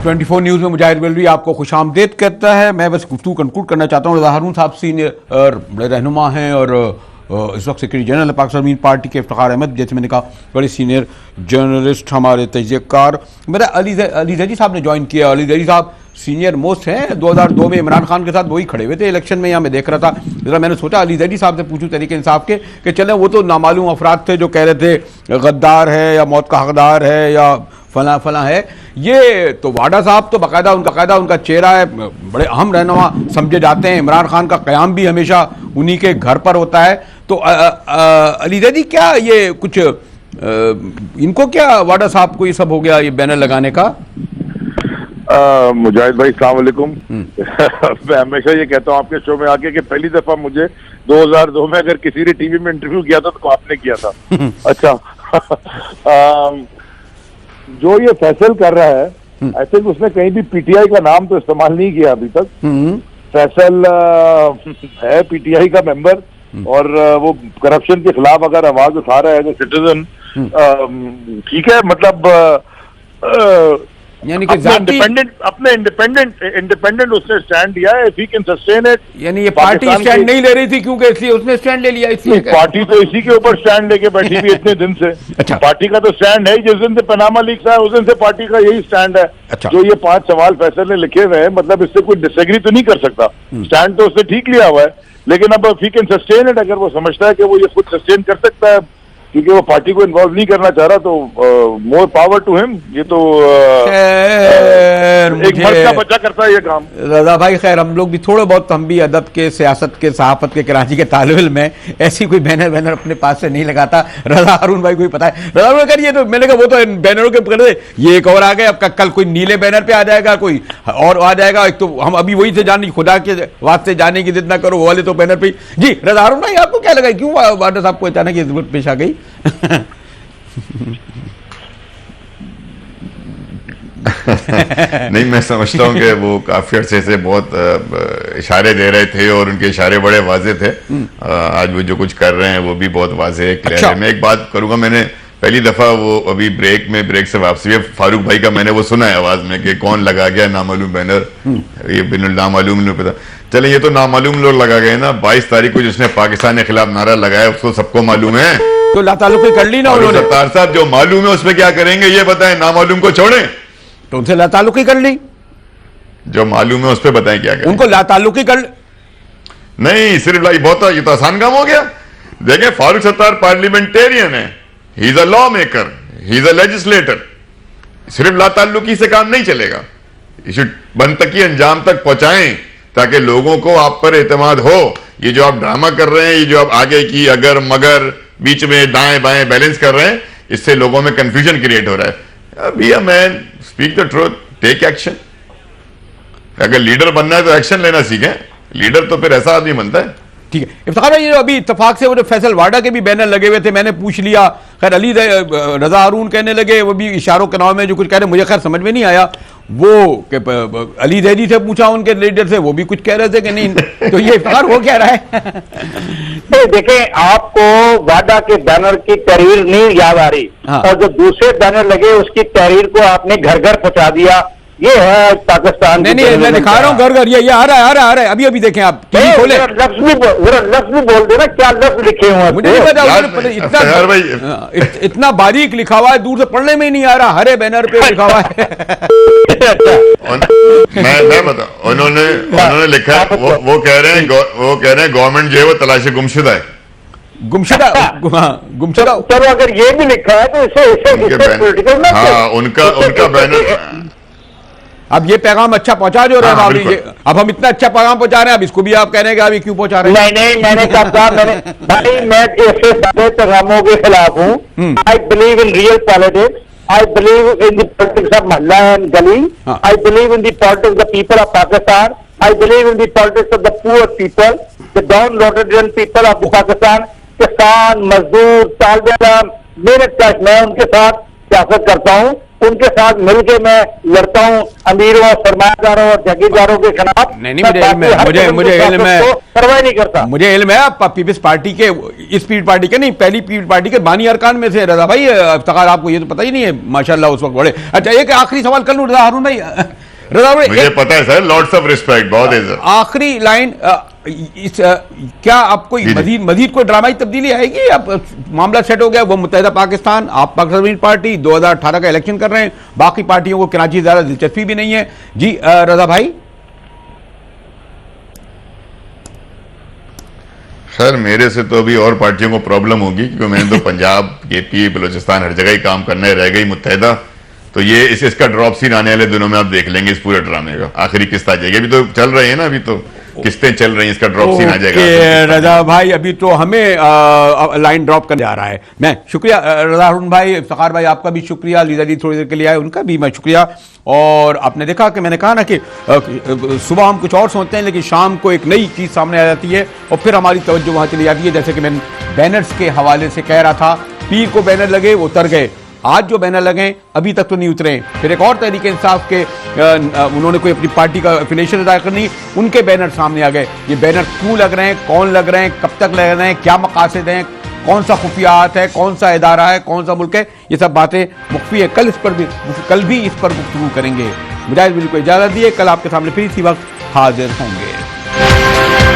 ट्वेंटी4 न्यूज़ में मुजाहिद बेलवी आपको खुशामदीद कहता है। मैं बस गुफ्तगू कंक्लूड करना चाहता हूँ। रजा हारून साहब सीनियर बड़े रहनुमा हैं और इस वक्त सेक्रेटरी जनरल पाकिस्तान ज़मीन पार्टी के। इफ्तिखार अहमद, जैसे मैंने कहा, बड़े सीनियर जर्नलिस्ट, हमारे तजज़ियाकार। मेरा अली ज़ैदी साहब ने ज्वाइन किया। अली ज़ैदी साहब सीनियर मोस्ट हैं, 2002 में इमरान खान के साथ वही खड़े हुए थे इलेक्शन में, यहाँ मैं देख रहा था। जरा मैंने सोचा अली ज़ैदी साहब से पूछूं तरीके इंसाफ के कि चलें, वो तो नामालूम अफराद थे जो कह रहे थे गद्दार है या मौत का हकदार है या फला फला है। ये तो वाडा साहब तो बाकायदा उनका चेहरा है, बड़े अहम रहनुमा समझे जाते हैं। इमरान खान का क़याम भी हमेशा उन्हीं के घर पर होता है। तो अली ज़ैदी, क्या ये कुछ इनको क्या वाडा साहब को ये सब हो गया, ये बैनर लगाने का? मुजाहिद भाई अस्सलाम वालेकुम। मैं हमेशा ये कहता हूँ आपके शो में आके कि पहली दफा मुझे 2002 में अगर किसी ने टीवी में इंटरव्यू किया था तो आपने किया था। अच्छा। जो ये फैसल कर रहा है, आई थिंक उसने कहीं भी पीटीआई का नाम तो इस्तेमाल नहीं किया अभी तक। फैसल है पीटीआई का मेंबर और वो करप्शन के खिलाफ अगर आवाज उठा रहा है एज ए सिटीजन, ठीक है। मतलब यानी कि अपने इंडिपेंडेंट उसने स्टैंड दिया है। If he can sustain it, यानी ये पार्टी स्टैंड नहीं ले रही थी क्योंकि इसलिए उसने स्टैंड ले लिया, इसलिए पार्टी तो इसी के ऊपर स्टैंड लेके बैठी हुई इतने दिन से। अच्छा। पार्टी का तो स्टैंड है, जिस दिन से पनामा लीक्स आया उस दिन से पार्टी का यही स्टैंड है। अच्छा। जो ये 5 सवाल फैसल ने लिखे हुए हैं, मतलब इससे कोई डिसएग्री तो नहीं कर सकता। स्टैंड तो उसने ठीक लिया हुआ है, लेकिन अब if he can sustain it, अगर वो समझता है कि वो ये खुद सस्टेन कर सकता है क्योंकि वो पार्टी को इन्वॉल्व नहीं करना चाह रहा, तो मोर पावर टू हिम। ये तो एक मर्द का बच्चा करता है ये काम। रजा भाई, खैर हम लोग भी थोड़े बहुत, हम भी अदब के, सियासत के, सहाफत के, कराची के तालिब इल्म में, ऐसी कोई बैनर अपने पास से नहीं लगाता। रजा हारून भाई कोई पता है? रजा हारून ये तो मैंने कहा वो तो बैनरों के पकड़े, ये एक और आ गए, अब कल कोई नीले बैनर पे आ जाएगा, कोई और आ जाएगा। एक तो हम अभी वही से जाने, खुदा के वास्ते जाने की जिद ना करो, वो वाले तो बैनर पे। जी रजा हारून भाई, आपको क्या लगा, क्यों वाडा साहब को अचानक ये जरूरत पेश आ गई? नहीं, मैं समझता हूँ कि वो काफी अरसे से बहुत इशारे दे रहे थे और उनके इशारे बड़े वाजे थे। आज वो जो कुछ कर रहे हैं वो भी बहुत वाजे है, क्लियर है। मैं एक बात करूंगा, मैंने पहली दफा वो अभी ब्रेक से वापसी है, फारूक भाई का मैंने वो सुना है आवाज में कि कौन लगा गया नामालूम बैनर, ये बिन नामालूम नहीं पता। चले, ये तो नामालूम लोग लगा गए ना। 22 तारीख को जिसने पाकिस्तान के खिलाफ नारा लगाया उसको सबको मालूम है, तो लातालुकी कर ली ना उन्होंने। सत्तार साहब जो मालूम है उसमें क्या करेंगे ये बताएं, नामालूम को छोड़ें तो उनसे लातालुकी कर ली। जो मालूम है उस पर बताएं क्या करें। उनको लातालुकी कर नहीं, सिर्फ ये तो आसान काम हो गया। देखें, फारूक सत्तार पार्लियामेंटेरियन है, he is a law maker, he is a legislator. सिर्फ लाताल्लुकी से काम नहीं चलेगा, इसे बनतकी अंजाम तक पहुंचाएं ताकि लोगों को आप पर एतमाद हो। ये जो आप ड्रामा कर रहे हैं, ये जो आप आगे की अगर मगर, बीच में दाएं बाएं बैलेंस कर रहे हैं, इससे लोगों में कंफ्यूजन क्रिएट हो रहा है। Be a man, speak the truth, take action. अगर लीडर बनना है तो एक्शन लेना सीखें। लीडर तो फिर ऐसा आदमी बनता है। ठीक है इफ्तार भाई, ये अभी इत्तेफाक से वो जो फैसल वाडा के भी बैनर लगे हुए थे, मैंने पूछ लिया। खैर अली रजा हारून कहने लगे, वो भी इशारों के नाम में जो कुछ कह रहे, मुझे खैर समझ में नहीं आया। वो अली ज़ैदी से पूछा, उनके लीडर से, वो भी कुछ कह रहे थे कि नहीं। तो ये इफ्तार हो क्या रहा है? देखें, आपको वाडा के बैनर की तहरीर नहीं याद आ रही। हाँ। और जो दूसरे बैनर लगे उसकी तहरीर को आपने घर घर पहुंचा दिया। ये है पाकिस्तान। नहीं, मैं दिखा रहा हूँ घर घर, ये आ रहा है। अभी देखें आप, टीवी खोले, लफ्ज भी बोल देना, क्या लफ्ज लिखे हुए हैं। मुझे नहीं पता, इतना बारीक लिखा हुआ है, दूर से पढ़ने में ही नहीं आ रहा। हरे बैनर पे लिखा हुआ है। मैं बता, उन्होंने लिखा है, वो कह रहे हैं गवर्नमेंट जो है वो तलाशी गुमशुदा है। गुमशुदा। चलो अगर ये भी लिखा है तो इसे पॉलिटिकल ना। हाँ, उनका बैनर। अब ये पैगाम अच्छा पहुंचा जो रहे हैं। अब हम इतना अच्छा पैगाम पहुंचा रहे हैं, अब इसको भी आप कह रहे हैं कि अभी क्यों पहुंचा रहे हैं? नहीं, मैंने कहा भाई मैं ऐसे सारे पैगामों के खिलाफ हूँ। I believe in real politics. I believe in the politics of Mahalla and Gali. I believe in the politics of the people of Pakistan. I believe in the politics of the poor people, the downtrodden people of the Pakistan. किसान, मजदूर, तालिबान, मेहनत कश, मैं उनके साथ सियासत करता हूँ। उनके साथ मिलकर मैं लड़ता हूँ अमीरों, सरमायादारों और जागीरदारों के खिलाफ। नहीं, मुझे इल्म है, परवाह नहीं करता। मुझे इल्म है आप पीपल्स पार्टी के, इस पीपल्स पार्टी के नहीं, पहली पीपल्स पार्टी के बानी अरकान में से रजा भाई। इफ्तिखार, आपको ये तो पता ही नहीं है माशाल्लाह उस वक्त बड़े। अच्छा, एक आखिरी सवाल कर लूं रजा हारून भाई। रजा भाई, मुझे पता है सर, लॉट्स ऑफ रिस्पेक्ट, बहुत इज्जत। आखिरी लाइन, क्या आपको मजीद कोई ड्रामाई तब्दीली आएगी? अब मामला सेट हो गया, वो मुत्तहिदा पाकिस्तान, आप पाकिस्तान पार्टी 2018 का इलेक्शन कर रहे हैं, बाकी पार्टियों को कराची ज्यादा दिलचस्पी भी नहीं है। जी रजा भाई। खैर, मेरे से तो अभी और पार्टियों को प्रॉब्लम होगी, क्योंकि मैंने तो पंजाब, केपी, बलूचिस्तान हर जगह ही काम करना है, रह गई मुत्तहिदा। तो ये इसका ड्रॉप सीन आने वाले दिनों में आप देख लेंगे इस पूरे ड्रामे का आखिरी किस्त आ जाएगी। अभी तो चल रहे हैं ना, अभी तो किस्तें चल रही हैं, इसका ड्रॉप सीन आ जाएगा। ओके रजा भाई, अभी तो हमें लाइन ड्रॉप करने जा रहा है। मैं शुक्रिया रजा हारून भाई, इफ्तिखार भाई आपका भी शुक्रिया, लीजा जी थोड़ी देर के लिए आए उनका भी मैं शुक्रिया। और आपने देखा कि मैंने कहा ना कि सुबह हम कुछ और सोचते हैं लेकिन शाम को एक नई चीज सामने आ जाती है और फिर हमारी तवज्जो वहां चली जाती है। जैसे कि मैं बैनर्स के हवाले से कह रहा था, पीर को बैनर लगे वो उतर गए, आज जो बैनर लगे अभी तक तो नहीं उतरे। फिर एक और तहरीक इंसाफ के उन्होंने कोई अपनी पार्टी का एफिलिएशन अदा करनी, उनके बैनर सामने आ गए। ये बैनर क्यों लग रहे हैं, कौन लग रहे हैं, कब तक लग रहे हैं, क्या मकासद हैं, कौन सा खुफियात है, कौन सा इदारा है, कौन सा मुल्क है, ये सब बातें मुख्फी है। कल भी इस पर गुफ्तगू करेंगे। मुजाहिद बिल को इजाजत दिए, कल आपके सामने फिर इसी वक्त हाजिर होंगे।